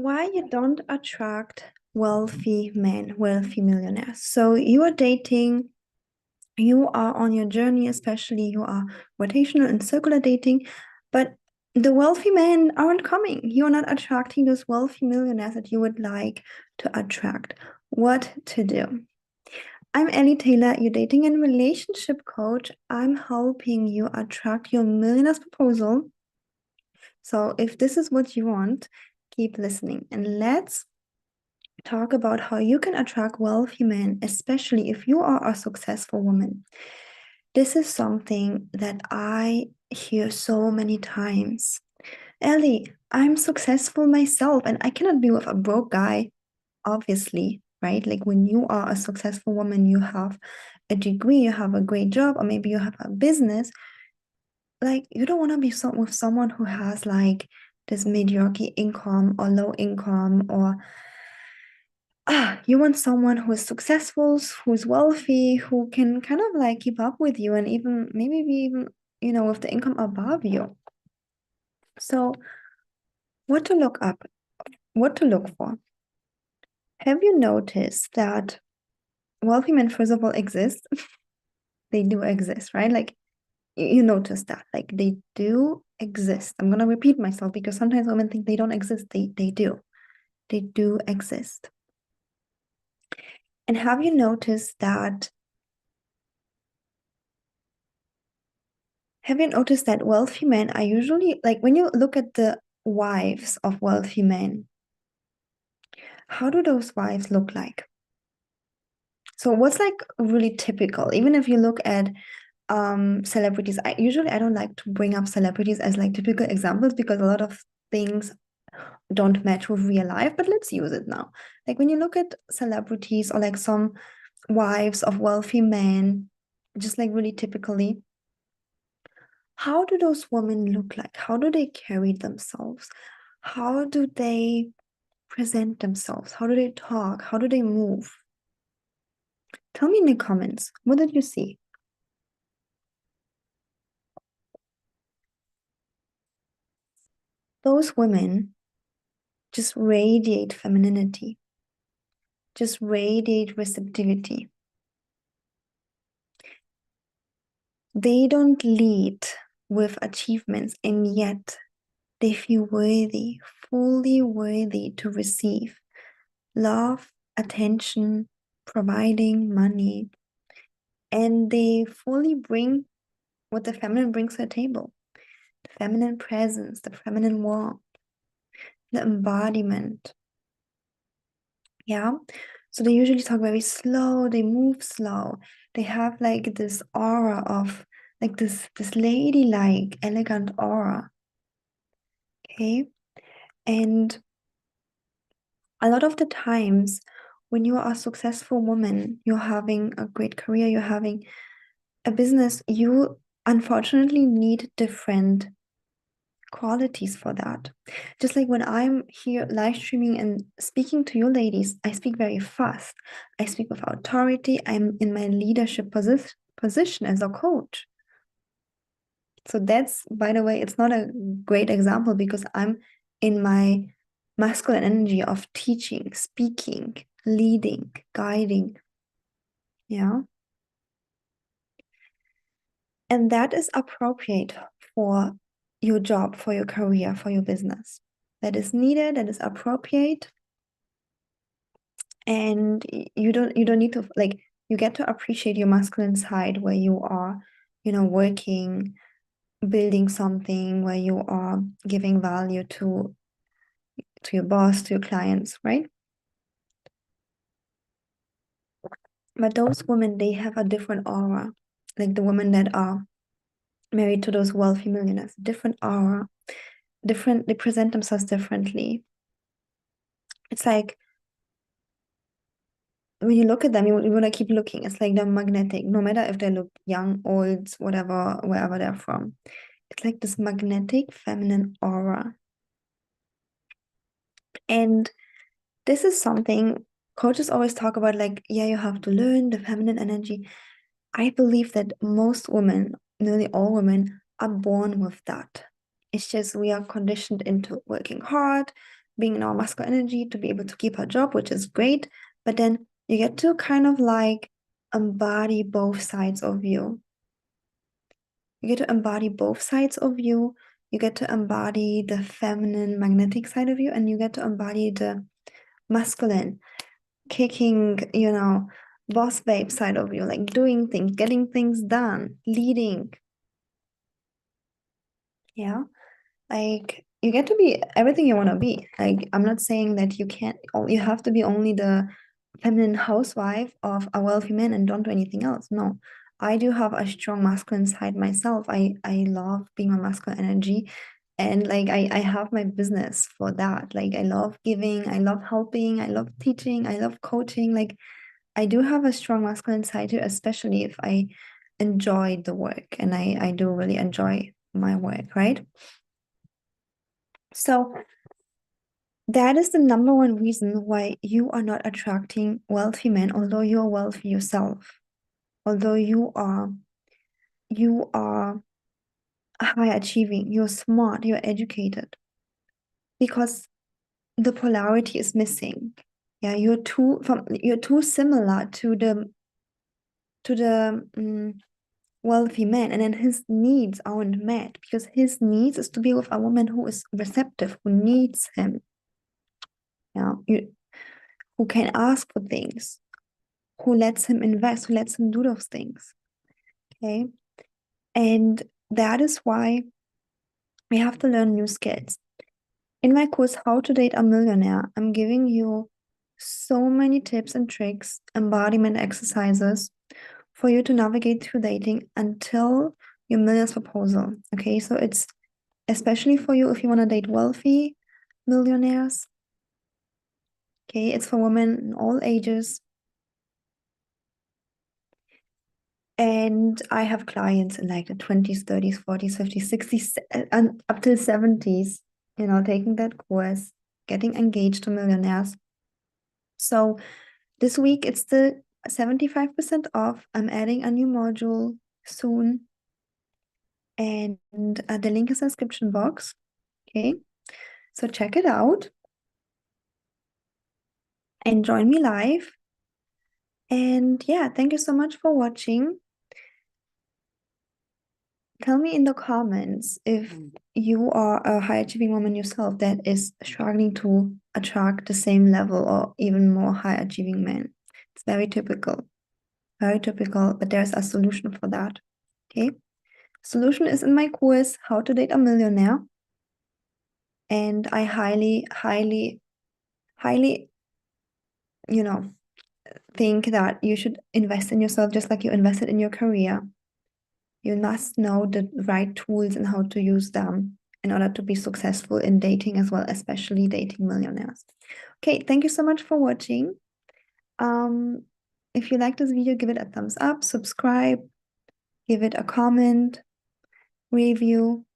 Why you don't attract wealthy men, wealthy millionaires. So you are dating, you are on your journey, especially you are rotational and circular dating, but the wealthy men aren't coming. You're not attracting those wealthy millionaires that you would like to attract. What to do? I'm Ellie Taylor, your dating and relationship coach. I'm helping you attract your millionaire's proposal. So if this is what you want, keep listening and let's talk about how you can attract wealthy men, especially if you are a successful woman. This is something that I hear so many times. Ellie, I'm successful myself and I cannot be with a broke guy, obviously, right? Like when you are a successful woman, you have a degree, you have a great job, or maybe you have a business. Like you don't want to be with someone who has like this mediocre income or low income or you want someone who is successful, who's wealthy, who can kind of like keep up with you and even maybe be even, with the income above you. So what to look up, what to look for. Have you noticed that wealthy men, first of all, exist? They do exist, right? Like you notice that, like they do exist. I'm gonna repeat myself because sometimes women think they don't exist. They do. They do exist. And have you noticed that wealthy men are usually like when you look at the wives of wealthy men, how do those wives look like? So what's like really typical, even if you look at celebrities, I don't like to bring up celebrities as like typical examples because a lot of things don't match with real life, but let's use it now. Like when you look at celebrities or like some wives of wealthy men, just like really typically, how do those women look like? How do they carry themselves? How do they present themselves? How do they talk? How do they move? Tell me in the comments, what did you see? Those women just radiate femininity, just radiate receptivity. They don't lead with achievements, and yet they feel worthy, fully worthy to receive love, attention, providing money, and they fully bring what the feminine brings to the table. The feminine presence, the feminine warmth, the embodiment. Yeah. So they usually talk very slow, they move slow. They have like this aura of like this ladylike, elegant aura. Okay. And a lot of the times when you are a successful woman, you're having a great career, you're having a business, you unfortunately need different qualities for that. Just like when I'm here live streaming and speaking to you ladies, I speak very fast. I speak with authority. I'm in my leadership position as a coach. So that's, by the way, it's not a great example because I'm in my masculine energy of teaching, speaking, leading, guiding. Yeah. And that is appropriate for your job, for your career, for your business. That is needed, that is appropriate. And you don't need to like you get to appreciate your masculine side where you are, working, building something, where you are giving value to your boss, to your clients, right? But those women, they have a different aura. Like the women that are married to those wealthy millionaires, different aura, different, they present themselves differently. It's like when you look at them, you want to keep looking. It's like they're magnetic, no matter if they look young, old, whatever, wherever they're from. It's like this magnetic feminine aura. And this is something coaches always talk about, like, yeah, you have to learn the feminine energy. I believe that most women, nearly all women, are born with that. It's just we are conditioned into working hard, being in our masculine energy to be able to keep our job, which is great. But then you get to kind of like embody both sides of you. You get to embody both sides of you. You get to embody the feminine magnetic side of you, and you get to embody the masculine, kicking, boss babe side of you, like doing things, getting things done, leading. Yeah. Like you get to be everything you want to be. Like I'm not saying that you can't, you have to be only the feminine housewife of a wealthy man and don't do anything else. No, I do have a strong masculine side myself. I love being my masculine energy, and like I have my business for that. Like I love giving, I love helping, I love teaching, I love coaching. Like I do have a strong masculine side too, especially if I enjoy the work, and I do really enjoy my work, right? So that is the number one reason why you are not attracting wealthy men, although you are wealthy yourself, although you are high achieving, you're smart, you're educated, because the polarity is missing. Yeah, you're too similar to the wealthy man, and then his needs aren't met because his needs is to be with a woman who is receptive, who needs him. Yeah, who can ask for things, who lets him invest, who lets him do those things. Okay. And that is why we have to learn new skills. In my course, How to Date a Millionaire, I'm giving you so many tips and tricks, embodiment exercises for you to navigate through dating until your millionaire's proposal. Okay. So it's especially for you if you want to date wealthy millionaires. Okay. It's for women in all ages. And I have clients in like the 20s, 30s, 40s, 50s, 60s, and up till 70s, taking that course, getting engaged to millionaires. So this week it's still 75% off. I'm adding a new module soon. And the link is in the description box. Okay. So check it out and join me live. And yeah, thank you so much for watching. Tell me in the comments if you are a high achieving woman yourself that is struggling to attract the same level or even more high achieving men. It's very typical, but there's a solution for that. Okay. Solution is in my course, How to Date a Millionaire. And I highly, highly, highly, think that you should invest in yourself just like you invested in your career. You must know the right tools and how to use them in order to be successful in dating as well, especially dating millionaires. Okay, thank you so much for watching. If you like this video, give it a thumbs up, subscribe, give it a comment, review,